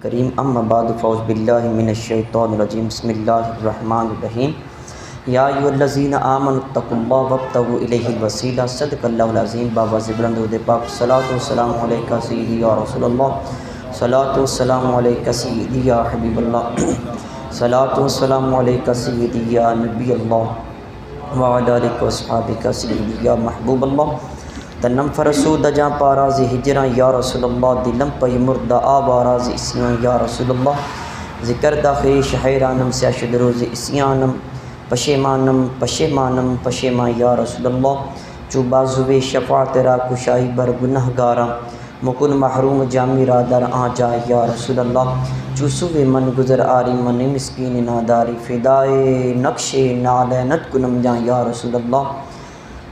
کریم اما بعد فاعوذ باللہ من الشیطان الرجیم بسم اللہ الرحمن الرحیم یا ایھا الذین آمنوا اتقوا اللہ وابتغوا الیہ الوسیلہ صدق اللہ العظیم بابا زبرند درود پاک صلاۃ والسلام علیکہ سیدی یا رسول اللہ صلاۃ والسلام علیکہ سیدی یا حبیب اللہ صلاۃ والسلام علیکہ سیدی یا نبی اللہ وعلی آلہ واصحابہ سیدی یا محبوب اللہ تنم فرسود جاں پاراز ہجراں یا رسول اللہ دلم پی مردہ آباراز اسیاں یا رسول اللہ ذکر داخل حیرانم سیاشد روز اسیانم پشیمانم پشیمانم پشیمان یا رسول اللہ چو بازوے شفاعت را کشائی بر گناہ گاراں مکن محروم جامی را در آ جائے یا رسول اللہ چو سوے من گزر آری من مسکین ناداری فدائے نقش نالینت کنم جاں یا رسول اللہ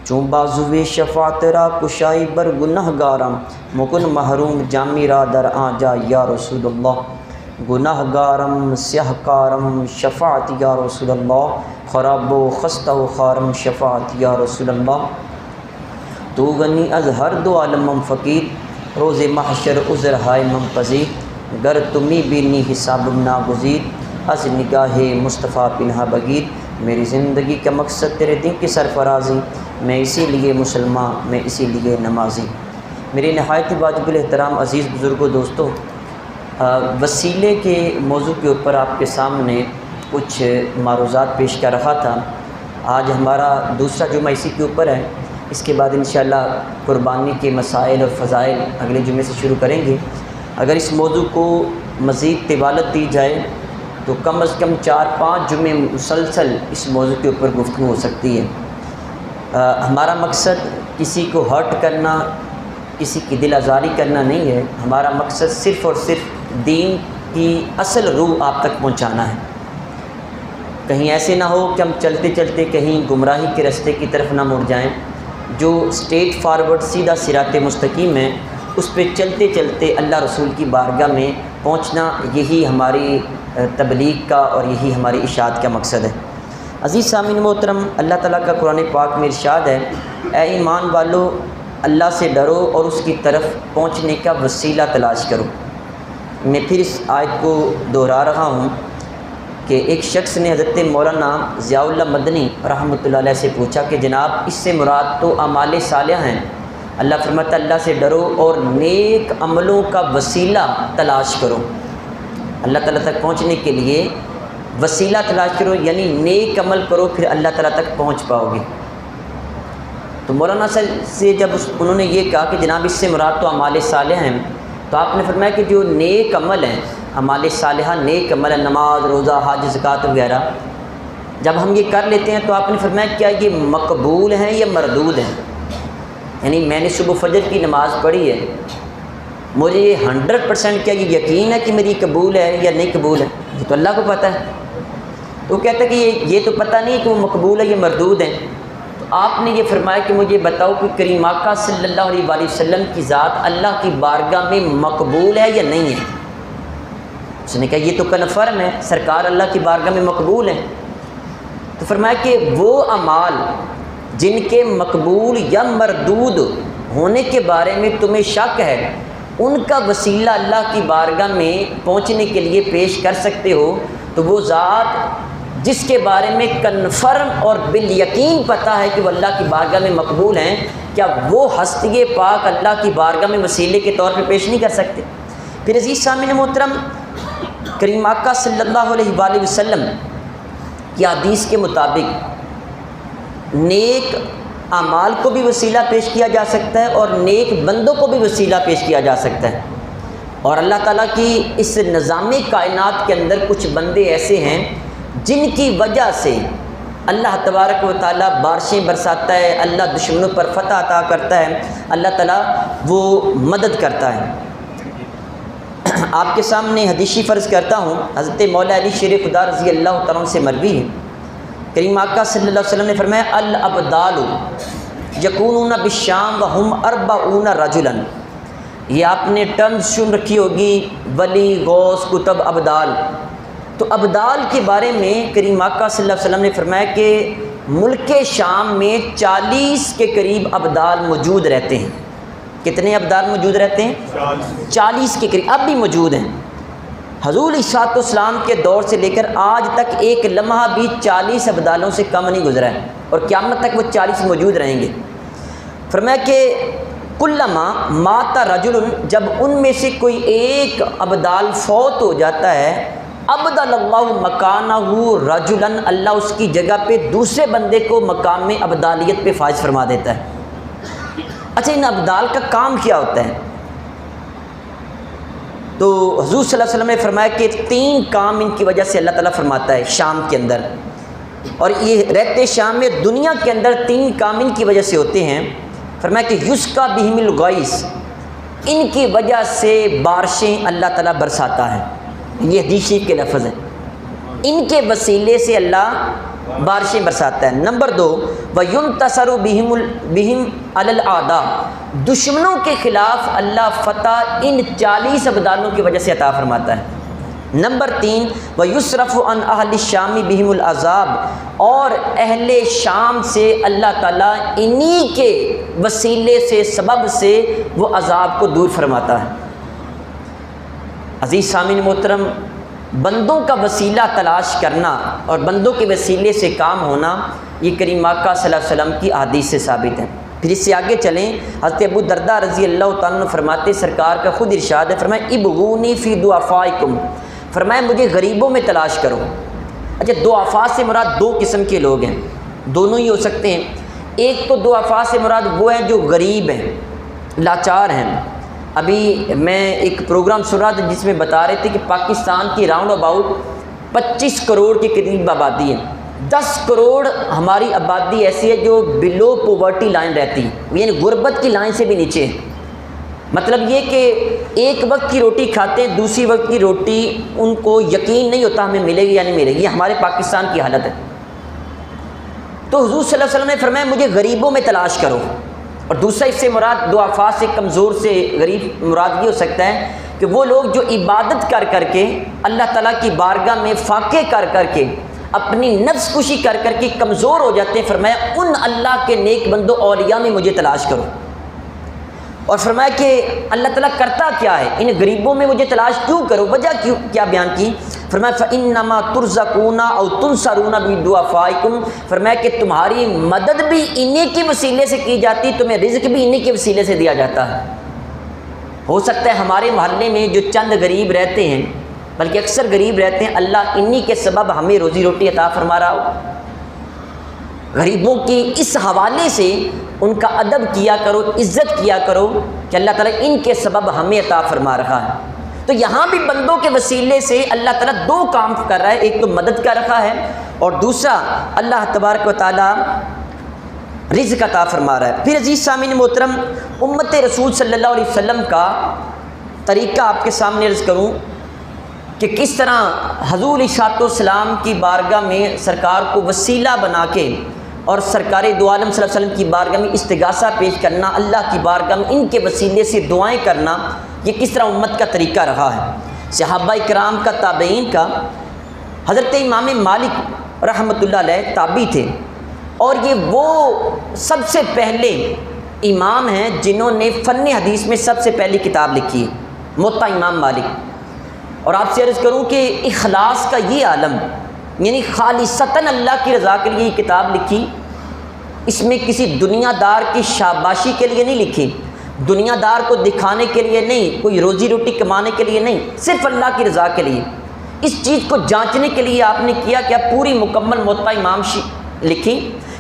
چون بازوے شفاعت را کشائی بر گناہ گاراں مکن محروم جامی را در آ جا یا رسول اللہ گناہ گارم سیاہ کارم شفاعت یا رسول اللہ خراب و خستہ و خارم شفاعت یا رسول اللہ تو غنی از ہر دو عالمم فقیر روز محشر عذر ہائے مم پذیر گر تمی بینی حساب ناگزیر از نگاہ مصطفیٰ پنہا بگیر میری زندگی کا مقصد تیرے دین کی سرفرازی میں اسی لیے مسلمان میں اسی لیے نمازی میرے نہایت واجب الاحترام عزیز بزرگوں دوستوں وسیلے کے موضوع کے اوپر آپ کے سامنے کچھ معروضات پیش کر رہا تھا۔ آج ہمارا دوسرا جمعہ اسی کے اوپر ہے، اس کے بعد انشاءاللہ قربانی کے مسائل اور فضائل اگلے جمعے سے شروع کریں گے۔ اگر اس موضوع کو مزید طوالت دی جائے تو کم از کم 4-5 جمعے مسلسل اس موضوع کے اوپر گفتگو ہو سکتی ہے۔ ہمارا مقصد کسی کو ہرٹ کرنا، کسی کی دل آزاری کرنا نہیں ہے، ہمارا مقصد صرف اور صرف دین کی اصل روح آپ تک پہنچانا ہے۔ کہیں ایسے نہ ہو کہ ہم چلتے چلتے کہیں گمراہی کے راستے کی طرف نہ مڑ جائیں۔ جو اسٹریٹ فارورڈ سیدھا صراط مستقیم ہے اس پہ چلتے چلتے اللہ رسول کی بارگاہ میں پہنچنا، یہی ہماری تبلیغ کا اور یہی ہماری اشاعت کا مقصد ہے۔ عزیز سامعین محترم، اللہ تعالیٰ کا قرآن پاک میں ارشاد ہے، اے ایمان والو اللہ سے ڈرو اور اس کی طرف پہنچنے کا وسیلہ تلاش کرو۔ میں پھر اس آیت کو دہرا رہا ہوں کہ ایک شخص نے حضرت مولانا ضیاء اللہ مدنی رحمۃ اللہ علیہ سے پوچھا کہ جناب اس سے مراد تو اعمال صالحہ ہیں، اللہ فرماتا اللہ سے ڈرو اور نیک عملوں کا وسیلہ تلاش کرو۔ اللہ تعالیٰ تک پہنچنے کے لیے وسیلہ تلاش کرو، یعنی نیک عمل کرو، پھر اللہ تعالیٰ تک پہنچ پاؤ گے۔ تو مولانا سے جب انہوں نے یہ کہا کہ جناب اس سے مراد تو اعمال صالحہ ہیں، تو آپ نے فرمایا کہ جو نیک عمل ہیں، اعمال صالحہ نیک عمل ہے، نماز روزہ حج زکوٰۃ وغیرہ، جب ہم یہ کر لیتے ہیں تو آپ نے فرمایا کیا یہ مقبول ہیں یا مردود ہیں؟ یعنی میں نے صبح فجر کی نماز پڑھی ہے، مجھے یہ 100% کیا یہ یقین ہے کہ میری قبول ہے یا نہیں قبول ہے؟ یہ تو اللہ کو پتہ ہے۔ تو وہ کہتا ہے کہ یہ تو پتہ نہیں کہ وہ مقبول ہے یا مردود ہیں۔ تو آپ نے یہ فرمایا کہ مجھے بتاؤ کہ کریم آقا صلی اللہ علیہ وآلہ وسلم کی ذات اللہ کی بارگاہ میں مقبول ہے یا نہیں ہے؟ اس نے کہا یہ تو کنفرم ہے، سرکار اللہ کی بارگاہ میں مقبول ہیں۔ تو فرمایا کہ وہ اعمال جن کے مقبول یا مردود ہونے کے بارے میں تمہیں شک ہے، ان کا وسیلہ اللہ کی بارگاہ میں پہنچنے کے لیے پیش کر سکتے ہو، تو وہ ذات جس کے بارے میں کنفرم اور بالیقین پتہ ہے کہ وہ اللہ کی بارگاہ میں مقبول ہیں، کیا وہ ہستی پاک اللہ کی بارگاہ میں وسیلے کے طور پہ پیش نہیں کر سکتے؟ پھر عزیز سامعین محترم، کریم آقا صلی اللہ علیہ وآلہ وسلم کی حدیث کے مطابق نیک اعمال کو بھی وسیلہ پیش کیا جا سکتا ہے اور نیک بندوں کو بھی وسیلہ پیش کیا جا سکتا ہے۔ اور اللہ تعالیٰ کی اس نظام کائنات کے اندر کچھ بندے ایسے ہیں جن کی وجہ سے اللہ تبارک و تعالیٰ بارشیں برساتا ہے، اللہ دشمنوں پر فتح عطا کرتا ہے، اللہ تعالیٰ وہ مدد کرتا ہے۔ آپ کے سامنے حدیثی فرض کرتا ہوں، حضرت مولا علی شیر خدا رضی اللہ تعالیٰ سے مروی ہے، کریم آقا صلی اللہ علیہ وسلم نے فرمایا الابدال یکونون بالشام وہم 40 رجلا۔ یہ آپ نے ٹرمز سن رکھی ہوگی، ولی، غوث، کتب، ابدال۔ تو ابدال کے بارے میں کریم آقا صلی اللہ علیہ وسلم نے فرمایا کہ ملک شام میں 40 کے قریب ابدال موجود رہتے ہیں۔ کتنے ابدال موجود رہتے ہیں؟ 40 کے قریب اب بھی موجود ہیں۔ حضور علیہ السلام کے دور سے لے کر آج تک ایک لمحہ بھی 40 ابدالوں سے کم نہیں گزرا ہے، اور قیامت تک وہ 40 موجود رہیں گے۔ فرمایا کہ کلما مات رجل، جب ان میں سے کوئی ایک ابدال فوت ہو جاتا ہے، ابدل اللہ مکانہ رجلا، اللہ اس کی جگہ پہ دوسرے بندے کو مقام میں ابدالیت پہ فائز فرما دیتا ہے۔ اچھا، ان ابدال کا کام کیا ہوتا ہے؟ تو حضور صلی اللہ علیہ وسلم نے فرمایا کہ 3 کام ان کی وجہ سے اللہ تعالیٰ فرماتا ہے شام کے اندر، اور یہ رہتے شام میں دنیا کے اندر 3 کام ان کی وجہ سے ہوتے ہیں۔ فرمایا کہ یسقا بہم الغیث، ان کی وجہ سے بارشیں اللہ تعالیٰ برساتا ہے، یہ حدیث شریف کے لفظ ہیں، ان کے وسیلے سے اللہ بارشیں برساتا ہے۔ نمبر 2، وَيُنْتَصَرُ بِهِمْ عَلَى الْأَعْدَاءِ، دشمنوں کے خلاف اللہ فتح ان 40 ابدالوں کی وجہ سے عطا فرماتا ہے۔ نمبر 3، وَيُصْرَفُ عَنْ أَهْلِ الشَّامِ بِهِمُ الْعَذَابِ، اور اہل شام سے اللہ تعالیٰ انہی کے وسیلے سے، سبب سے وہ عذاب کو دور فرماتا ہے۔ عزیز سامعین محترم، بندوں کا وسیلہ تلاش کرنا اور بندوں کے وسیلے سے کام ہونا، یہ کریم آقا صلی اللہ علیہ وسلم کی احادیث سے ثابت ہے۔ پھر اس سے آگے چلیں، حضرت ابو درداء رضی اللہ تعالیٰ عنہ فرماتے، سرکار کا خود ارشاد ہے، فرمایا ابغونی فی ضعفائکم، فرمایا مجھے غریبوں میں تلاش کرو۔ اچھا، ضعفاء سے مراد 2 قسم کے لوگ ہیں، دونوں ہی ہو سکتے ہیں۔ ایک تو ضعفاء سے مراد وہ ہیں جو غریب ہیں، لاچار ہیں۔ ابھی میں ایک پروگرام سن رہا تھا جس میں بتا رہے تھے کہ پاکستان کی راؤنڈ اباؤٹ 25 کروڑ کے قریب آبادی ہے، 10 کروڑ ہماری آبادی ایسی ہے جو بلو پوورٹی لائن رہتی ہے، یعنی غربت کی لائن سے بھی نیچے ہے۔ مطلب یہ کہ ایک وقت کی روٹی کھاتے ہیں، دوسری وقت کی روٹی ان کو یقین نہیں ہوتا ہمیں ملے گی یا نہیں ملے گی، یہ ہمارے پاکستان کی حالت ہے۔ تو حضور صلی اللہ علیہ وسلم نے فرمایا مجھے غریبوں میں تلاش کرو۔ اور دوسرا اس سے مراد ضعفاء سے، کمزور سے غریب مراد یہ ہو سکتا ہے کہ وہ لوگ جو عبادت کر کر کے اللہ تعالیٰ کی بارگاہ میں فاقے کر کر کے اپنی نفس کشی کر کر کے کمزور ہو جاتے ہیں، فرمایا ان اللہ کے نیک بندوں اولیاء میں مجھے تلاش کرو۔ اور فرمایا کہ اللہ تعالیٰ کرتا کیا ہے، ان غریبوں میں مجھے تلاش کیوں کرو، وجہ کیا بیان کی؟ فرمایا فَإِنَّمَا تُرْزَقُونَ أَوْ تُنْصَرُونَ بِدُعَفَائِكُمْ، فرمایا کہ تمہاری مدد بھی انہی کے وسیلے سے کی جاتی، تمہیں رزق بھی انہی کے وسیلے سے دیا جاتا ہے۔ ہو سکتا ہے ہمارے محلے میں جو چند غریب رہتے ہیں، بلکہ اکثر غریب رہتے ہیں، اللہ انہی کے سبب ہمیں روزی روٹی عطا فرما رہا ہو۔ غریبوں کی اس حوالے سے ان کا ادب کیا کرو، عزت کیا کرو کہ اللہ تعالیٰ ان کے سبب ہمیں عطا فرما رہا ہے۔ تو یہاں بھی بندوں کے وسیلے سے اللہ تعالیٰ 2 کام کر رہا ہے، ایک تو مدد کر رہا ہے اور دوسرا اللہ تبارک و تعالیٰ رزق عطا فرما رہا ہے۔ پھر عزیز سامعین محترم، امت رسول صلی اللہ علیہ وسلم کا طریقہ آپ کے سامنے عرض کروں کہ کس طرح حضور علیہ السلام کی بارگاہ میں سرکار کو وسیلہ بنا کے اور سرکار دو عالم صلی اللہ علیہ وسلم کی بارگاہ میں استغاثہ پیش کرنا، اللہ کی بارگاہ میں ان کے وسیلے سے دعائیں کرنا، یہ کس طرح امت کا طریقہ رہا ہے۔ صحابہ کرام کا، تابعین کا، حضرت امام مالک رحمۃ اللہ علیہ تابعی تھے، اور یہ وہ سب سے پہلے امام ہیں جنہوں نے فن حدیث میں سب سے پہلی کتاب لکھی ہے، موطا امام مالک۔ اور آپ سے عرض کروں کہ اخلاص کا یہ عالم، یعنی خالصتاً اللہ کی رضا کے لیے یہ کتاب لکھی، اس میں کسی دنیا دار کی شاباشی کے لیے نہیں لکھی، دنیا دار کو دکھانے کے لیے نہیں، کوئی روزی روٹی کمانے کے لیے نہیں، صرف اللہ کی رضا کے لیے۔ اس چیز کو جانچنے کے لیے آپ نے کیا کہ پوری مکمل موطا امام لکھی،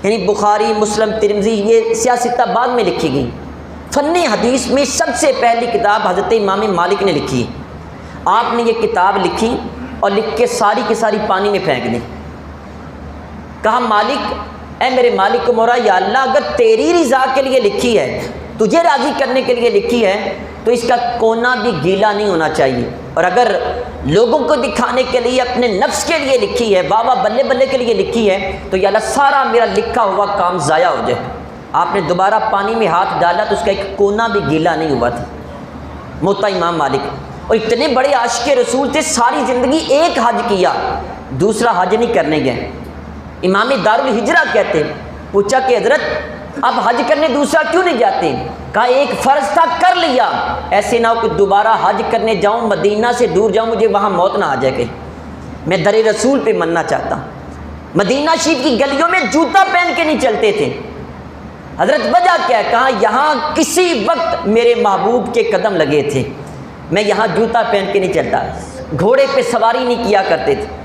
یعنی بخاری، مسلم، ترمذی، یہ سیاستہ بعد میں لکھی گئی۔ فن حدیث میں سب سے پہلی کتاب حضرت امام مالک نے لکھی۔ آپ نے یہ کتاب لکھی اور لکھ کے ساری کی ساری پانی میں پھینک دی۔ کہا مالک، اے میرے مالک کو مورا، یا اللہ اگر تیری رضا کے لیے لکھی ہے، تجھے راضی کرنے کے لیے لکھی ہے، تو اس کا کونا بھی گیلا نہیں ہونا چاہیے، اور اگر لوگوں کو دکھانے کے لیے، اپنے نفس کے لیے لکھی ہے، بابا بلے بلے کے لیے لکھی ہے، تو یا اللہ سارا میرا لکھا ہوا کام ضائع ہو جائے۔ آپ نے دوبارہ پانی میں ہاتھ ڈالا تو اس کا ایک کونا بھی گیلا نہیں ہوا تھا۔ موطا امام مالک، اور اتنے بڑے عاشق رسول تھے، ساری زندگی ایک حج کیا، دوسرا حج نہیں کرنے گئے۔ امام دار الہجرہ کہتے ہیں، پوچھا کہ حضرت اب حج کرنے دوسرا کیوں نہیں جاتے؟ کہا ایک فرض تھا کر لیا، ایسے نہ ہو کہ دوبارہ حج کرنے جاؤں، مدینہ سے دور جاؤں، مجھے وہاں موت نہ آ جائے گی، میں در رسول پہ مرنا چاہتا ہوں۔ مدینہ شریف کی گلیوں میں جوتا پہن کے نہیں چلتے تھے۔ حضرت وجہ کیا ہے؟ کہا یہاں کسی وقت میرے محبوب کے قدم لگے تھے، میں یہاں جوتا پہن کے نہیں چلتا، گھوڑے پہ سواری نہیں کیا کرتے تھے۔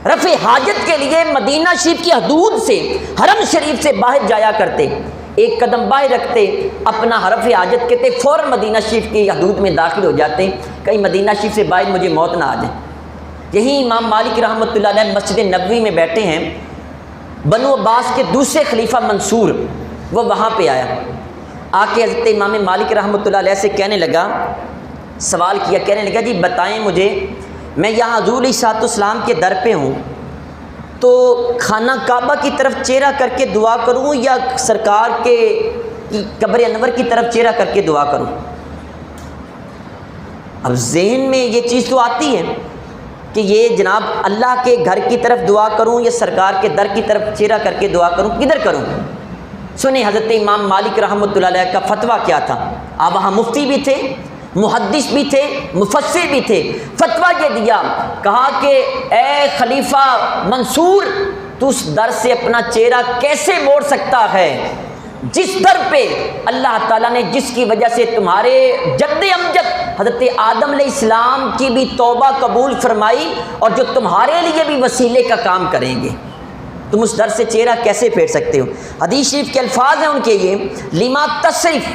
رفع حاجت کے لیے مدینہ شریف کی حدود سے، حرم شریف سے باہر جایا کرتے، ایک قدم باہر رکھتے، اپنا رفع حاجت کہتے، فوراً مدینہ شریف کی حدود میں داخل ہو جاتے، کہیں مدینہ شریف سے باہر مجھے موت نہ آ جائے۔ یہی امام مالک رحمۃ اللہ علیہ مسجد نبوی میں بیٹھے ہیں، بنو عباس کے دوسرے خلیفہ منصور وہ وہاں پہ آیا، آ کے حضرت امام مالک رحمۃ اللہ علیہ سے کہنے لگا، سوال کیا، کہنے لگا جی بتائیں مجھے، میں یہاں حضور علیہ الصلوۃ والسلام کے در پہ ہوں تو خانہ کعبہ کی طرف چہرہ کر کے دعا کروں یا سرکار کے قبر انور کی طرف چہرہ کر کے دعا کروں؟ اب ذہن میں یہ چیز تو آتی ہے کہ یہ جناب اللہ کے گھر کی طرف دعا کروں یا سرکار کے در کی طرف چہرہ کر کے دعا کروں، کدھر کروں؟ سنیں حضرت امام مالک رحمۃ اللہ علیہ کا فتویٰ کیا تھا۔ آپ وہاں مفتی بھی تھے، محدث بھی تھے، مفسر بھی تھے۔ فتویٰ یہ دیا، کہا کہ اے خلیفہ منصور، تو اس در سے اپنا چہرہ کیسے موڑ سکتا ہے جس در پہ اللہ تعالیٰ نے، جس کی وجہ سے تمہارے جد امجد حضرت آدم علیہ السلام کی بھی توبہ قبول فرمائی اور جو تمہارے لیے بھی وسیلے کا کام کریں گے، تم اس در سے چہرہ کیسے پھیر سکتے ہو؟ حدیث شریف کے الفاظ ہیں ان کے یہ، لما تصرف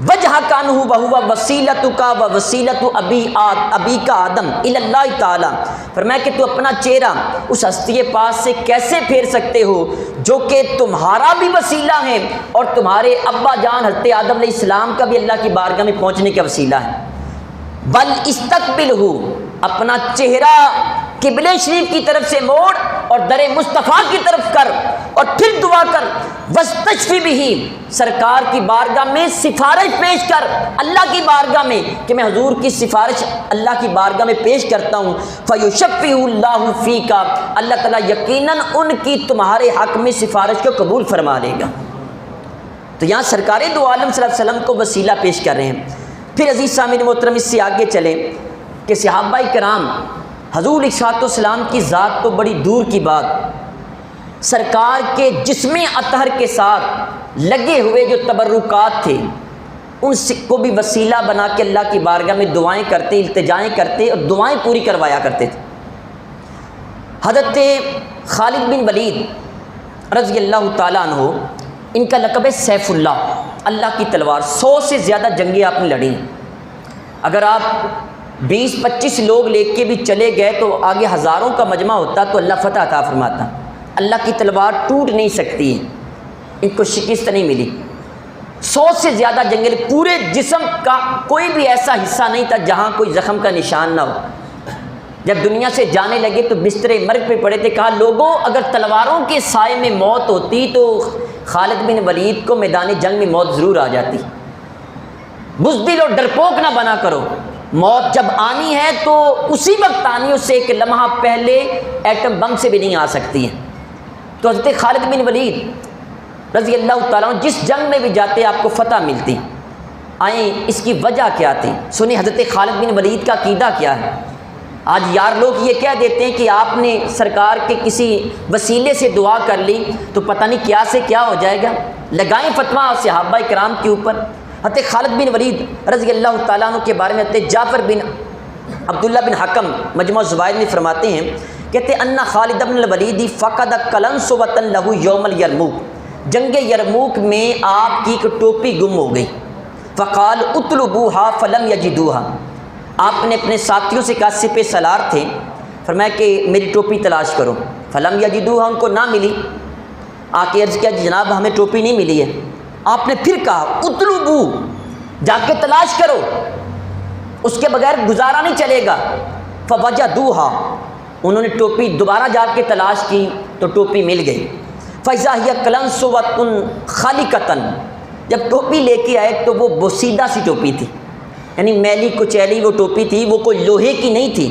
وجہ کانہ وہو وسیلتک و وسیلت ابی کا آدم الی اللہ تعالی، فرمایا کہ تو اپنا چہرہ اس ہستی پاک سے کیسے پھیر سکتے ہو جو کہ تمہارا بھی وسیلہ ہے اور تمہارے ابا جان حضرت آدم علیہ السلام کا بھی اللہ کی بارگاہ میں پہنچنے کا وسیلہ ہے۔ بل استقبلہ، اپنا چہرہ قبلہ شریف کی طرف سے موڑ اور در مصطفیٰ کی طرف کر اور پھر دعا کر، واستشفی بہ، سرکار کی بارگاہ میں سفارش پیش کر، اللہ کی بارگاہ میں کہ میں حضور کی سفارش اللہ کی بارگاہ میں پیش کرتا ہوں، فیشفع اللہ فیک، اللہ تعالیٰ یقیناً ان کی تمہارے حق میں سفارش کو قبول فرما لے گا۔ تو یہاں سرکار دو عالم صلی اللہ علیہ وسلم کو وسیلہ پیش کر رہے ہیں۔ پھر عزیز سامعین محترم اس سے آگے چلیں کہ صحابہ کرام حضور علیہ الصلوۃ والسلام کی ذات تو بڑی دور کی بات، سرکار کے جسم اطہر کے ساتھ لگے ہوئے جو تبرکات تھے ان کو بھی وسیلہ بنا کے اللہ کی بارگاہ میں دعائیں کرتے، التجائیں کرتے اور دعائیں پوری کروایا کرتے تھے۔ حضرت خالد بن ولید رضی اللہ تعالیٰ عنہ، ان کا لقب ہے سیف اللہ، اللہ کی تلوار۔ 100 سے زیادہ جنگیں آپ نے لڑیں، اگر آپ 20-25 لوگ لے کے بھی چلے گئے تو آگے ہزاروں کا مجمع ہوتا تو اللہ فتح عطا فرماتا۔ اللہ کی تلوار ٹوٹ نہیں سکتی ہے، ان کو شکست نہیں ملی۔ 100 سے زیادہ جنگیں، پورے جسم کا کوئی بھی ایسا حصہ نہیں تھا جہاں کوئی زخم کا نشان نہ ہو۔ جب دنیا سے جانے لگے تو بستر مرگ پہ پڑے تھے، کہا لوگوں اگر تلواروں کے سائے میں موت ہوتی تو خالد بن ولید کو میدان جنگ میں موت ضرور آ جاتی۔ بزدل اور ڈرپوک نہ بنا کرو، موت جب آنی ہے تو اسی وقت آنی ہے، اس سے ایک لمحہ پہلے ایٹم بم سے بھی نہیں آ سکتی ہے۔ تو حضرت خالد بن ولید رضی اللہ تعالیٰ عنہ جس جنگ میں بھی جاتے آپ کو فتح ملتی۔ آئیں اس کی وجہ کیا تھی، سنیں حضرت خالد بن ولید کا عقیدہ کیا ہے۔ آج یار لوگ یہ کہہ دیتے ہیں کہ آپ نے سرکار کے کسی وسیلے سے دعا کر لی تو پتہ نہیں کیا سے کیا ہو جائے گا، لگائیں فتویٰ صحابہ کرام کے اوپر۔ حضرت خالد بن ولید رضی اللہ تعالیٰ عنہ کے بارے میں حضرت جعفر بن عبداللہ بن حکم مجموع الزوائد میں فرماتے ہیں، کہتے ان خالد بن الولید فقد قلنسوۃ لہ یوم الیرموک، جنگ یرموک میں آپ کی ایک ٹوپی گم ہو گئی۔ فقال اطلبوها فلم یجدوها، آپ نے اپنے ساتھیوں سے کہا، سپہ سالار تھے، فرمایا کہ میری ٹوپی تلاش کرو۔ فلم یجدوها، ان کو نہ ملی۔ آ کے عرض کیا جناب ہمیں ٹوپی نہیں ملی ہے۔ آپ نے پھر کہا اطلبو، جا کے تلاش کرو، اس کے بغیر گزارا نہیں چلے گا۔ فوجدوها، انہوں نے ٹوپی دوبارہ جا کے تلاش کی تو ٹوپی مل گئی۔ فاذا ہی قلنسوۃ خالقۃ، جب ٹوپی لے کے آئے تو وہ بوسیدہ سی ٹوپی تھی، یعنی میلی کچیلی وہ ٹوپی تھی، وہ کوئی لوہے کی نہیں تھی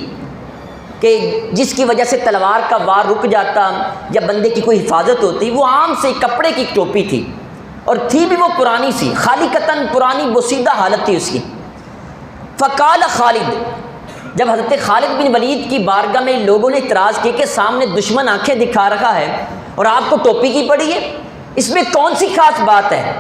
کہ جس کی وجہ سے تلوار کا وار رک جاتا یا بندے کی کوئی حفاظت ہوتی، وہ عام سے کپڑے کی ٹوپی تھی۔ اور تھی بھی وہ پرانی سی، خالقتاً پرانی بوسیدہ حالت تھی اس کی۔ فقال خالد، جب حضرت خالد بن ولید کی بارگاہ میں لوگوں نے اعتراض کیا کہ سامنے دشمن آنکھیں دکھا رکھا ہے اور آپ کو ٹوپی کی پڑی ہے، اس میں کون سی خاص بات ہے؟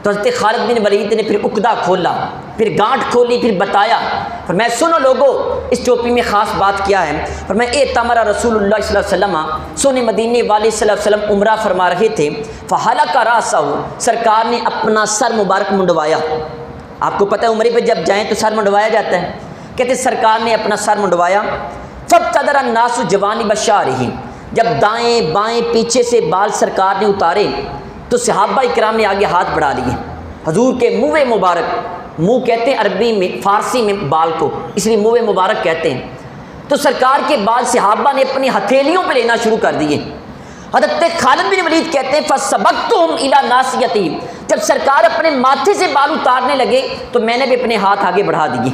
تو حضرت خالد بن ولید نے پھر عقدہ کھولا، پھر گانٹھ کھولی، پھر بتایا، فرمایا سنو لوگو اس ٹوپی میں خاص بات کیا ہے؟ فرمایا اعتمر رسول اللہ صلی اللہ علیہ وسلم، سونے مدینے والے صلی اللہ علیہ وسلم عمرہ فرما رہے تھے، فحلق راسہ، سرکار نے اپنا سر مبارک منڈوایا۔ آپ کو پتہ ہے عمرے پہ جب جائیں تو سر منڈوایا جاتا ہے، کہتے سرکار نے اپنا سر منڈوایا۔ فابتدر الناس جوانب شعرہ، جب دائیں بائیں پیچھے سے بال سرکار نے اتارے تو صحابہ اکرام نے آگے ہاتھ بڑھا لیے حضور کے منہ مبارک، منہ کہتے ہیں عربی میں، فارسی میں بال کو، اس لیے منہ مبارک کہتے ہیں، تو سرکار کے بال صحابہ نے اپنی ہتھیلیوں پہ لینا شروع کر دیے۔ حضرت خالد بن ولید کہتے ہیں فسبقتهم الى ناصیتی، جب سرکار اپنے ماتھے سے بال اتارنے لگے تو میں نے بھی اپنے ہاتھ آگے بڑھا دیے،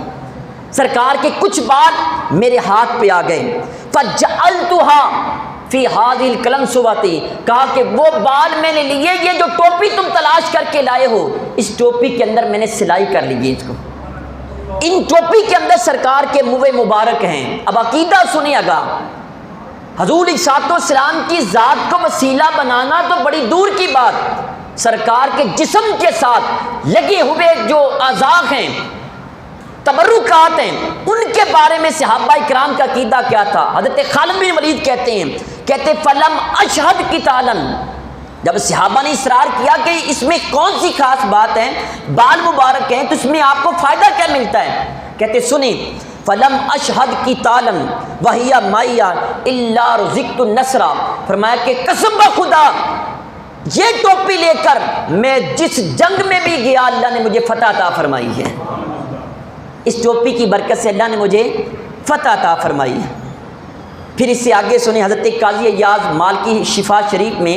سرکار کے کچھ بال میرے ہاتھ پہ آ گئے۔ فجعلتها فی هذه القلنسوۃ، کہا کہ وہ بال میں نے لیے، یہ جو ٹوپی تم تلاش کر کے لائے ہو اس ٹوپی کے اندر میں نے سلائی کر لی ہے، اس کو، ان ٹوپی کے اندر سرکار کے منہ مبارک ہیں۔ اب عقیدہ سنیے گا، حضور علیہ الصلوۃ والسلام کی ذات کو وسیلہ بنانا تو بڑی دور کی بات، سرکار کے جسم کے ساتھ لگے ہوئے جو اعضاء ہیں، تبرکات ہیں، ان کے بارے میں صحابہ اکرام کا عقیدہ کیا تھا؟ حضرت خالد بن ولید کہتے فلم اشہد قتالا، جب صحابہ نے اصرار کیا کہ اس میں کون سی خاص بات ہے، بال مبارک ہیں تو اس میں آپ کو فائدہ کیا ملتا ہے؟ کہتے سنیں، فلم اشہد قتالا وہی معی الا رزقت النصر، فرمایا کہ قسم بخدا یہ ٹوپی لے کر میں جس جنگ میں بھی گیا اللہ نے مجھے فتح عطا فرمائی ہے، اس ٹوپی کی برکت سے اللہ نے مجھے فتح عطا فرمائی ہے۔ پھر اس سے آگے سنیں، حضرت قاضی ایاز مالکی شفا شریف میں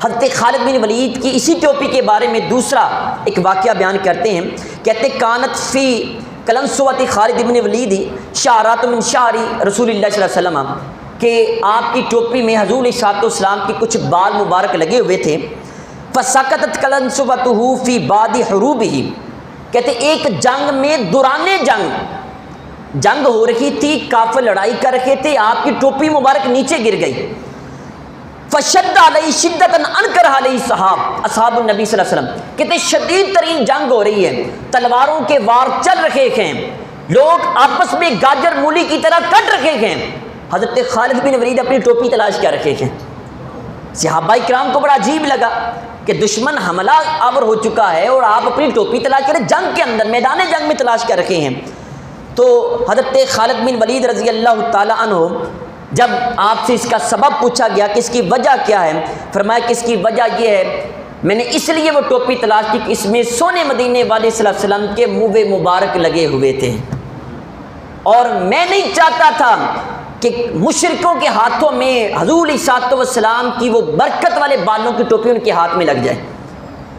حضرت خالد بن ولید کی اسی ٹوپی کے بارے میں دوسرا ایک واقعہ بیان کرتے ہیں، کہتے کانت فی قلنسوۃ خالد بن ولید شعرات من شعر رسول اللہ صلی اللہ علیہ وسلم، کہ آپ کی ٹوپی میں حضور علیہ الصلوۃ والسلام کے کچھ بال مبارک لگے ہوئے تھے۔ فسقطت قلنسوۃہ فی بعض حروبہ، کہتے ایک جنگ میں دوران جنگ ہو رہی تھی، کافر لڑائی کر رہے تھے، آپ کی ٹوپی مبارک نیچے گر گئی۔ فشد علیہ شدۃ انکر علیہ اصحاب النبی صلی اللہ علیہ وسلم، کہتے شدید ترین جنگ ہو رہی ہے، تلواروں کے وار چل رہے ہیں، لوگ آپس میں گاجر مولی کی طرح کٹ رہے ہیں، حضرت خالد بن ولید اپنی ٹوپی تلاش کر رہے ہیں۔ صحابہ کرام کو بڑا عجیب لگا کہ دشمن حملہ آور ہو چکا ہے اور آپ اپنی ٹوپی تلاش کریں، جنگ کے اندر میدان جنگ میں تلاش کر رکھے ہیں۔ تو حضرت خالد بن ولید رضی اللہ تعالی عنہ جب آپ سے اس کا سبب پوچھا گیا کہ اس کی وجہ کیا ہے، فرمایا کہ اس کی وجہ یہ ہے میں نے اس لیے وہ ٹوپی تلاش کی کہ اس میں سونے مدینے والے صلی اللہ علیہ وسلم کے منہ مبارک لگے ہوئے تھے، اور میں نہیں چاہتا تھا کہ مشرکوں کے ہاتھوں میں حضور علیہ الصلوۃ والسلام کی وہ برکت والے بالوں کی ٹوپی ان کے ہاتھ میں لگ جائے،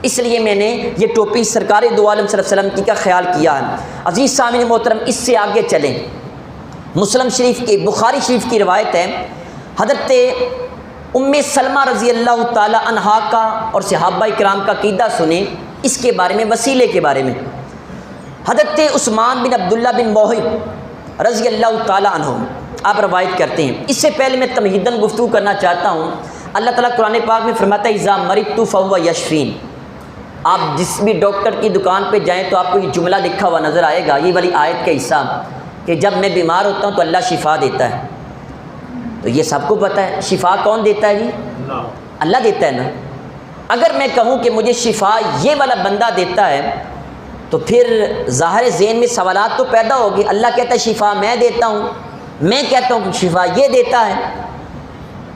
اس لیے میں نے یہ ٹوپی سرکار دو عالم صلی اللہ علیہ وسلم کی کا خیال کیا ہے۔ عزیز سامعین محترم، اس سے آگے چلیں، مسلم شریف کی، بخاری شریف کی روایت ہے، حضرت ام سلمہ رضی اللہ تعالی عنہا کا اور صحابہ کرام کا عقیدہ سنیں اس کے بارے میں، وسیلے کے بارے میں۔ حضرت عثمان بن عبداللہ بن موہب رضی اللہ تعالی عنہ آپ روایت کرتے ہیں۔ اس سے پہلے میں تمہیداً گفتگو کرنا چاہتا ہوں، اللہ تعالیٰ قرآن پاک میں فرماتا ہے اذا مرضت فہو یشفین، آپ جس بھی ڈاکٹر کی دکان پہ جائیں تو آپ کو یہ جملہ لکھا ہوا نظر آئے گا، یہ والی آیت کا حصہ، کہ جب میں بیمار ہوتا ہوں تو اللہ شفا دیتا ہے۔ تو یہ سب کو پتہ ہے شفا کون دیتا ہے جی؟ اللہ دیتا ہے نا۔ اگر میں کہوں کہ مجھے شفا یہ والا بندہ دیتا ہے تو پھر ظاہر ذہن میں سوالات تو پیدا ہوگی، اللہ کہتا ہے شفا میں دیتا ہوں، میں کہتا ہوں شفا یہ دیتا ہے،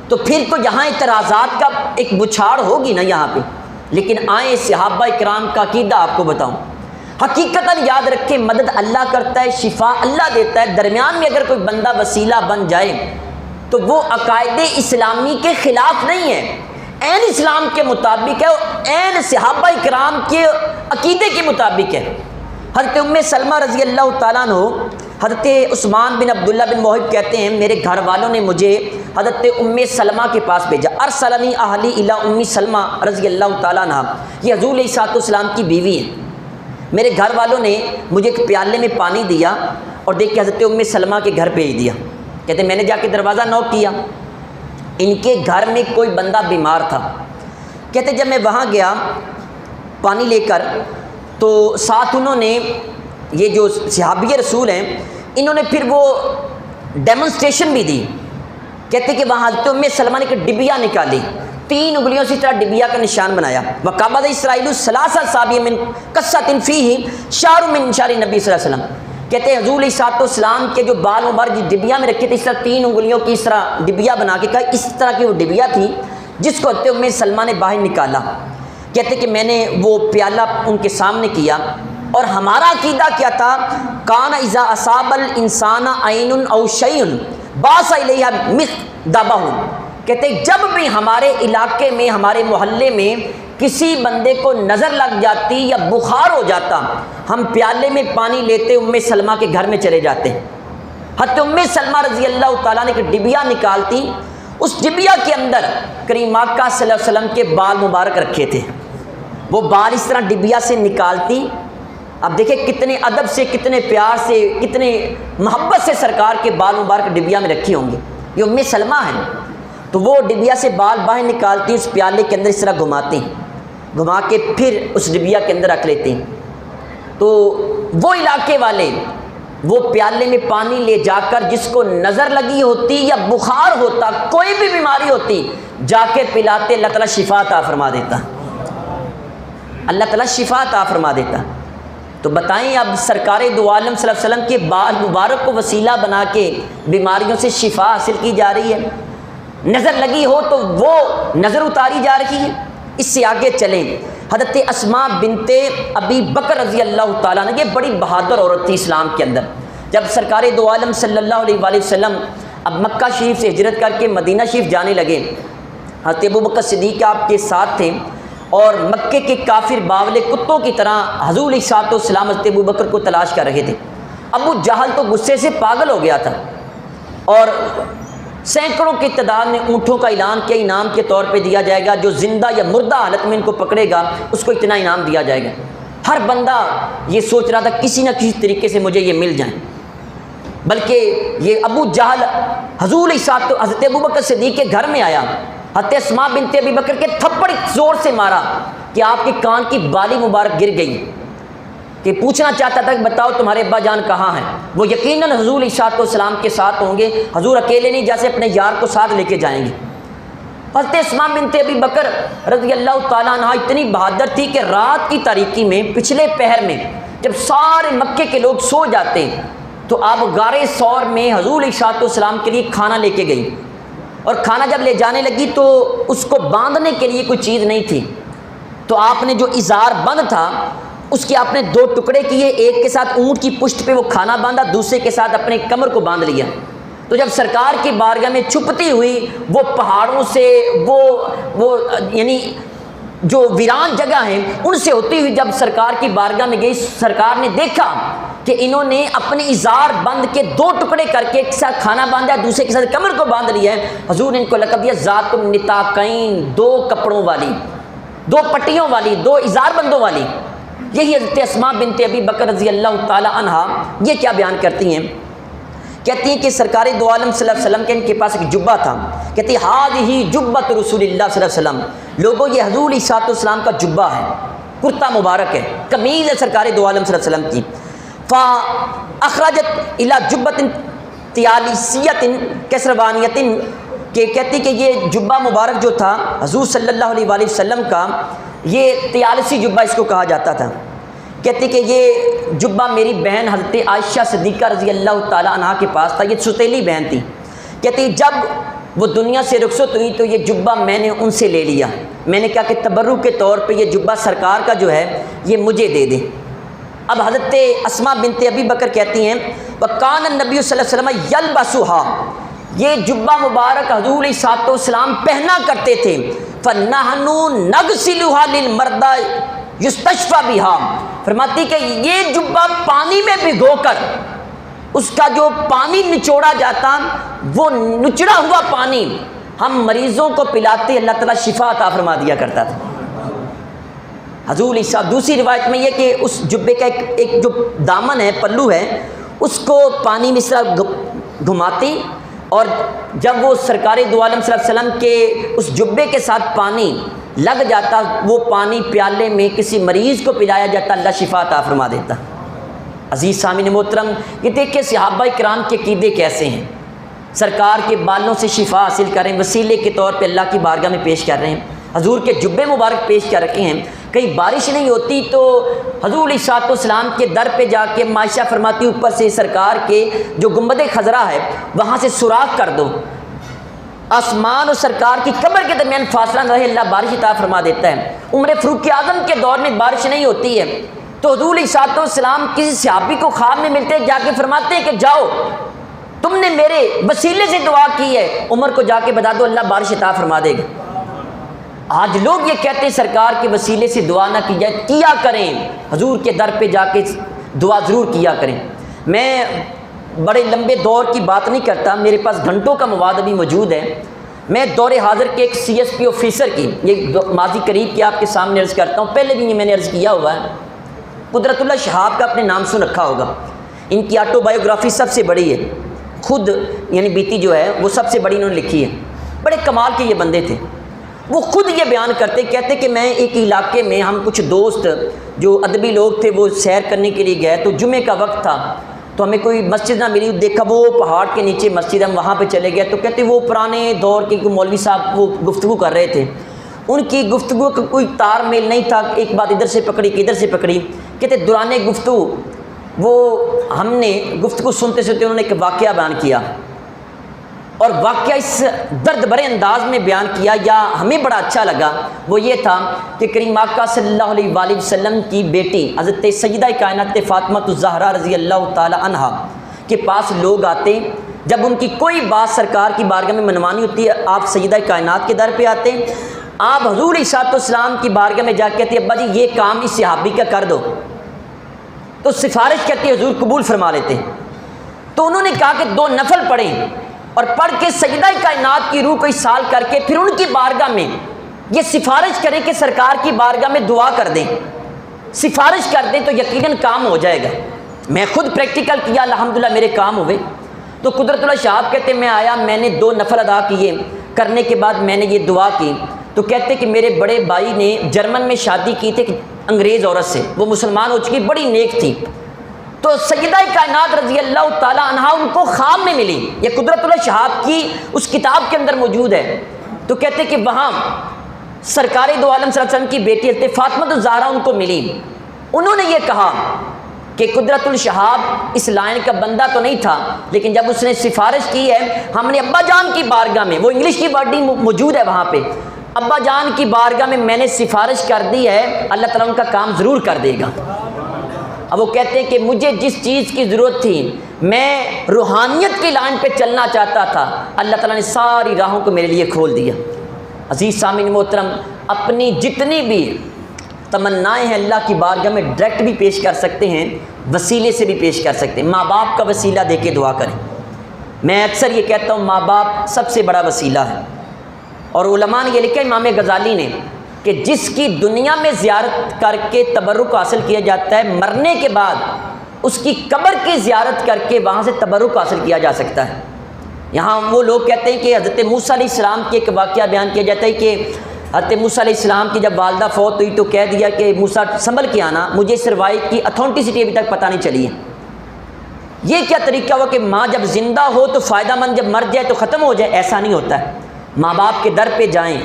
تو پھر تو یہاں اعتراضات کا ایک بچھاڑ ہوگی نا یہاں پہ۔ لیکن آئیں صحابہ کرام کا عقیدہ آپ کو بتاؤں، حقیقتاً یاد رکھیں مدد اللہ کرتا ہے، شفا اللہ دیتا ہے، درمیان میں اگر کوئی بندہ وسیلہ بن جائے تو وہ عقائد اسلامی کے خلاف نہیں ہے، عین اسلام کے مطابق ہے، اور عین صحابہ کرام کے عقیدے کے مطابق ہے۔ حضرت ام سلمہ رضی اللہ تعالیٰ عنہ، حضرت عثمان بن عبداللہ بن موہب کہتے ہیں میرے گھر والوں نے مجھے حضرت سلمہ کے پاس بھیجا. ارسلنی اہلی الی سلمہ رضی اللہ تعالیٰ عنہ. یہ حضور علیہ الصلوۃ والسلام کی بیوی ہے. میرے گھر والوں نے مجھے ایک پیالے میں پانی دیا اور دیکھ کے حضرت سلمہ کے گھر بھیج دیا. کہتے میں نے جا کے دروازہ نوک کیا. ان کے گھر میں کوئی بندہ بیمار تھا. کہتے جب میں وہاں گیا پانی لے کر تو ساتھ انہوں نے یہ جو صحابی رسول ہیں انہوں نے پھر وہ ڈیمونسٹریشن بھی دی. کہتے کہ وہاں حضرت سلمہ نے ایک ڈبیا نکالی, 3 انگلیوں سے اس طرح ڈبیا کا نشان بنایا. وقبض اسرائیل ثلاث اصابع من قصۃ فیہ شعر من شعر نبی صلی اللہ علیہ وسلم. کہتے ہیں حضور علیہ السلام کے جو بال مبارک ڈبیا میں رکھے تھے اس طرح 3 انگلیوں کی اس طرح ڈبیا بنا کے کہا اس طرح کی وہ ڈبیا تھی جس کو حضرت سلمہ نے باہر نکالا. کہتے کہ میں نے وہ پیالہ ان کے سامنے کیا اور ہمارا عقیدہ کیا تھا کان اذا اصاب الانسان عین او شیء باس الیہ مخدبہ. کہتے جب بھی ہمارے علاقے میں ہمارے محلے میں کسی بندے کو نظر لگ جاتی یا بخار ہو جاتا ہم پیالے میں پانی لیتے سلمہ کے گھر میں چلے جاتے. حضرت سلمہ رضی اللہ تعالیٰ نے ایک ڈبیا نکالتی, اس ڈبیا کے اندر کریم آقا صلی اللہ علیہ وسلم کے بال مبارک رکھے تھے. وہ بال اس طرح ڈبیا سے نکالتی. اب دیکھیں کتنے ادب سے, کتنے پیار سے, کتنے محبت سے سرکار کے بال مبارک ڈبیا میں رکھے ہوں گے. یہ سلمہ ہیں تو وہ ڈبیا سے بال باہر نکالتی, اس پیالے کے اندر اس طرح گھماتی, گھما کے پھر اس ڈبیا کے اندر رکھ لیتی. تو وہ علاقے والے وہ پیالے میں پانی لے جا کر جس کو نظر لگی ہوتی یا بخار ہوتا کوئی بھی بیماری ہوتی جا کے پلاتے, اللہ تعالیٰ شفا عطا فرما دیتا, اللہ تعالیٰ شفا عطا فرما دیتا. تو بتائیں اب سرکار دو عالم صلی اللہ علیہ وسلم کے بال مبارک کو وسیلہ بنا کے بیماریوں سے شفا حاصل کی جا رہی ہے. نظر لگی ہو تو وہ نظر اتاری جا رہی ہے. اس سے آگے چلیں, حضرت اسماء بنت ابی بکر رضی اللہ تعالیٰ عنہ, یہ بڑی بہادر عورت تھی اسلام کے اندر. جب سرکار دو عالم صلی اللہ علیہ وآلہ وسلم اب مکہ شریف سے ہجرت کر کے مدینہ شریف جانے لگے, حضرت ابوبکر صدیق آپ کے ساتھ تھے اور مکے کے کافر باولے کتوں کی طرح حضور علیہ الصلوۃ والسلام حضرت ابوبکر کو تلاش کر رہے تھے. ابو جہل تو غصے سے پاگل ہو گیا تھا اور سینکڑوں کی تعداد میں اونٹوں کا اعلان کیا انعام کے طور پہ دیا جائے گا, جو زندہ یا مردہ حالت میں ان کو پکڑے گا اس کو اتنا انعام دیا جائے گا. ہر بندہ یہ سوچ رہا تھا کسی نہ کسی طریقے سے مجھے یہ مل جائیں. بلکہ یہ ابو جہل حضور حضرت ابوبکر صدیق کے گھر میں آیا, حضرت اسماء بنت ابی بکر کے تھپڑ زور سے مارا کہ آپ کے کان کی بالی مبارک گر گئی, کہ پوچھنا چاہتا تھا کہ بتاؤ تمہارے ابا جان کہاں ہیں. وہ یقیناً حضور علیہ السلام کے ساتھ ہوں گے, حضور اکیلے نہیں جیسے اپنے یار کو ساتھ لے کے جائیں گے. حضرت اسماء بنت ابی بکر رضی اللہ تعالیٰ عنہ اتنی بہادر تھی کہ رات کی تاریکی میں پچھلے پہر میں جب سارے مکے کے لوگ سو جاتے تو آپ غار ثور میں حضور علیہ السلام کے لیے کھانا لے کے گئی, اور کھانا جب لے جانے لگی تو اس کو باندھنے کے لیے کوئی چیز نہیں تھی. تو آپ نے جو ازار بند تھا اس کے آپ نے 2 ٹکڑے کیے, ایک کے ساتھ اونٹ کی پشت پہ وہ کھانا باندھا, دوسرے کے ساتھ اپنے کمر کو باندھ لیا. تو جب سرکار کی بارگاہ میں چھپتی ہوئی وہ پہاڑوں سے وہ یعنی جو ویران جگہ ہیں ان سے ہوتی ہوئی جب سرکار کی بارگاہ میں گئی, سرکار نے دیکھا کہ انہوں نے اپنے ازار بند کے 2 ٹکڑے کر کے ایک ساتھ کھانا باندھا, دوسرے کے ساتھ کمر کو باندھ لیا ہے. حضور نے ان کو لقب دیا ذات النطاقین, 2 کپڑوں والی, 2 پٹیوں والی, 2 ازار بندوں والی. یہی حضرت اسماء بنت ابی بکر رضی اللہ تعالی عنہ یہ کیا بیان کرتی ہیں, کہتی ہیں کہ سرکار دو عالم صلی اللہ علیہ وسلم کے ان کے پاس ایک جبہ تھا. کہتی ہے ہذہ جبۃ رسول اللہ صلی اللہ علیہ وسلم, لوگوں یہ حضور علیہ السلام کا جبہ ہے, کرتا مبارک ہے, قمیض ہے سرکار دو عالم صلی اللہ علیہ وسلم کی. فاخرجت الی جبۃ طیالسیۃ کسروانیۃ, کہ کہتی کہ یہ جبہ مبارک جو تھا حضور صلی اللہ علیہ وآلہ وسلم کا, یہ طیالسی جبہ اس کو کہا جاتا تھا. کہتی کہ یہ جبہ میری بہن حضرت عائشہ صدیقہ رضی اللہ تعالی عنہ کے پاس تھا, یہ ستیلی بہن تھی. کہتی جب وہ دنیا سے رخصت ہوئی تو یہ جبہ میں نے ان سے لے لیا, میں نے کہا کہ تبرک کے طور پہ یہ جبہ سرکار کا جو ہے یہ مجھے دے دیں. اب حضرت اسماء بنت ابی بکر کہتی ہیں وکان النبی صلی اللہ علیہ وسلم یلبسها, یہ جبہ مبارک حضور علیہ السلام پہنا کرتے تھے. فنحن نغسلها للمرضى یستشفى بها, فرماتی کہ یہ جبہ پانی میں بھگو کر اس کا جو پانی نچوڑا جاتا وہ نچڑا ہوا پانی ہم مریضوں کو پلاتے اللہ تعالیٰ شفا عطا فرما دیا کرتا تھا حضور عیسیٰ۔ دوسری روایت میں یہ کہ اس جبے کا ایک جو دامن ہے، پلو ہے، اس کو پانی میں اس طرح گھماتی، اور جب وہ سرکار دو عالم صلی اللہ علیہ وسلم کے اس جبے کے ساتھ پانی لگ جاتا، وہ پانی پیالے میں کسی مریض کو پلایا جاتا، اللہ شفا عطا فرما دیتا۔ عزیز سامعین محترم، یہ دیکھیں صحابہ کرام کے عقیدے کیسے ہیں۔ سرکار کے بالوں سے شفا حاصل کریں، وسیلے کے طور پہ اللہ کی بارگاہ میں پیش کر رہے ہیں، حضور کے جبے مبارک پیش کر رکھے ہیں۔ کہیں بارش نہیں ہوتی تو حضور علیہ الصلوۃ والسلام کے در پہ جا کے عائشہ فرماتی اوپر سے سرکار کے جو گنبد خضرا ہے وہاں سے سوراخ کر دو، آسمان اور سرکار کی قبر کے درمیان فاصلہ نہ رہے، اللہ بارش عطا فرما دیتا ہے۔ عمر فاروق اعظم کے دور میں بارش نہیں ہوتی ہے تو حضور علیہ الصلوۃ والسلام کسی صحابی کو خواب میں ملتے، جا کے فرماتے ہیں کہ جاؤ تم نے میرے وسیلے سے دعا کی ہے، عمر کو جا کے بتا دو اللہ بارش عطا فرما دے گا۔ آج لوگ یہ کہتے ہیں سرکار کے وسیلے سے دعا نہ کی جائے، کیا کریں، حضور کے در پہ جا کے دعا ضرور کیا کریں۔ میں بڑے لمبے دور کی بات نہیں کرتا، میرے پاس گھنٹوں کا مواد ابھی موجود ہے۔ میں دور حاضر کے ایک CSP آفیسر کی یہ ماضی قریب کی آپ کے سامنے عرض کرتا ہوں، پہلے بھی یہ میں نے عرض کیا ہوا ہے۔ قدرت اللہ شہاب کا اپنے نام سن رکھا ہوگا، ان کی آٹو بایوگرافی سب سے بڑی ہے، خود یعنی بیتی جو ہے وہ سب سے بڑی انہوں نے لکھی ہے۔ بڑے کمال کے یہ بندے تھے، وہ خود یہ بیان کرتے کہتے کہ میں ایک علاقے میں، ہم کچھ دوست جو ادبی لوگ تھے وہ سیر کرنے کے لیے گئے، تو جمعے کا وقت تھا تو ہمیں کوئی مسجد نہ ملی، دیکھا وہ پہاڑ کے نیچے مسجد، ہم وہاں پہ چلے گئے تو کہتے وہ پرانے دور کے کوئی مولوی صاحب وہ گفتگو کر رہے تھے، ان کی گفتگو کا کوئی تار میل نہیں تھا، ایک بات ادھر سے پکڑی کہ ادھر سے پکڑی، کہتے دوران گفتگو وہ ہم نے گفتگو سنتے سنتے انہوں نے ایک واقعہ بیان کیا، اور واقعہ اس درد بھرے انداز میں بیان کیا یا ہمیں بڑا اچھا لگا، وہ یہ تھا کہ کریم آقا صلی اللہ علیہ وآلہ وسلم کی بیٹی حضرت سیدہ کائنات فاطمہ الزہرا رضی اللہ تعالی عنہا کے پاس لوگ آتے، جب ان کی کوئی بات سرکار کی بارگاہ میں منوانی ہوتی ہے، آپ سیدہ کائنات کے در پہ آتے، آپ حضور علیہ الصلوۃ والسلام کی بارگاہ میں جا کے کہتے ابا جی یہ کام اس صحابی کا کر دو، تو سفارش کرتے حضور قبول فرما لیتے۔ تو انہوں نے کہا کہ 2 نفل پڑھیں، اور پڑھ کے سجدہ کائنات کی روح کو اصال کر کے پھر ان کی بارگاہ میں یہ سفارش کریں کہ سرکار کی بارگاہ میں دعا کر دیں، سفارش کر دیں تو یقیناً کام ہو جائے گا۔ میں خود پریکٹیکل کیا، الحمدللہ میرے کام ہوئے۔ تو قدرت اللہ شہاب کہتے میں آیا، میں نے 2 نفل ادا کیے، کرنے کے بعد میں نے یہ دعا کی، تو کہتے کہ میرے بڑے بھائی نے جرمن میں شادی کی تھی انگریز عورت سے، وہ مسلمان ہو چکی، بڑی نیک تھی، تو سیدہ کائنات رضی اللہ تعالی عنہا ان کو خواب میں ملی، یہ قدرت اللہ شہاب کی اس کتاب کے اندر موجود ہے۔ تو کہتے کہ وہاں سرکار دو عالم صلی اللہ علیہ وسلم کی بیٹی حضرت فاطمہ الزہرا ان کو ملی، انہوں نے یہ کہا کہ قدرت الشہاب اس لائن کا بندہ تو نہیں تھا، لیکن جب اس نے سفارش کی ہے، ہم نے ابا جان کی بارگاہ میں، وہ انگلش کی ورڈنگ موجود ہے وہاں پہ، ابا جان کی بارگاہ میں میں نے سفارش کر دی ہے، اللہ تعالیٰ ان کا کام ضرور کر دے گا۔ اب وہ کہتے ہیں کہ مجھے جس چیز کی ضرورت تھی، میں روحانیت کی لائن پہ چلنا چاہتا تھا، اللہ تعالیٰ نے ساری راہوں کو میرے لیے کھول دیا۔ عزیز سامعین محترم، اپنی جتنی بھی تمنائیں ہیں اللہ کی بارگاہ میں ڈائریکٹ بھی پیش کر سکتے ہیں، وسیلے سے بھی پیش کر سکتے ہیں۔ ماں باپ کا وسیلہ دے کے دعا کریں، میں اکثر یہ کہتا ہوں ماں باپ سب سے بڑا وسیلہ ہے، اور علماء نے یہ لکھا امام غزالی نے کہ جس کی دنیا میں زیارت کر کے تبرک حاصل کیا جاتا ہے، مرنے کے بعد اس کی قبر کی زیارت کر کے وہاں سے تبرک حاصل کیا جا سکتا ہے۔ یہاں وہ لوگ کہتے ہیں کہ حضرت موسیٰ علیہ السلام کی ایک واقعہ بیان کیا جاتا ہے کہ حضرت موسیٰ علیہ السلام کی جب والدہ فوت ہوئی تو کہہ دیا کہ موسیٰ سنبھل کے آنا، مجھے اس روایت کی اتھینٹسٹی ابھی تک پتہ نہیں چلی ہے۔ یہ کیا طریقہ ہوا کہ ماں جب زندہ ہو تو فائدہ مند، جب مر جائے تو ختم ہو جائے؟ ایسا نہیں ہوتا ہے۔ ماں باپ کے در پہ جائیں،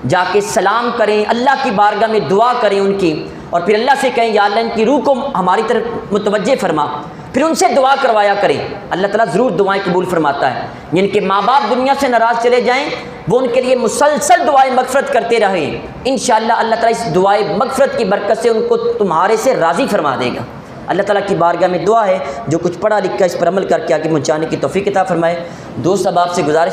جا کے سلام کریں، اللہ کی بارگاہ میں دعا کریں ان کی، اور پھر اللہ سے کہیں یا اللہ ان کی روح کو ہماری طرف متوجہ فرما، پھر ان سے دعا کروایا کریں، اللہ تعالیٰ ضرور دعائیں قبول فرماتا ہے۔ جن کے ماں باپ دنیا سے ناراض چلے جائیں وہ ان کے لیے مسلسل دعائیں مغفرت کرتے رہیں، انشاءاللہ اللہ تعالیٰ اس دعائیں مغفرت کی برکت سے ان کو تمہارے سے راضی فرما دے گا۔ اللہ تعالیٰ کی بارگاہ میں دعا ہے جو کچھ پڑھا لکھا اس پر عمل کر کے آگے پہنچانے کی توفیق عطا فرمائے۔ دوست اب آپ سے گزارش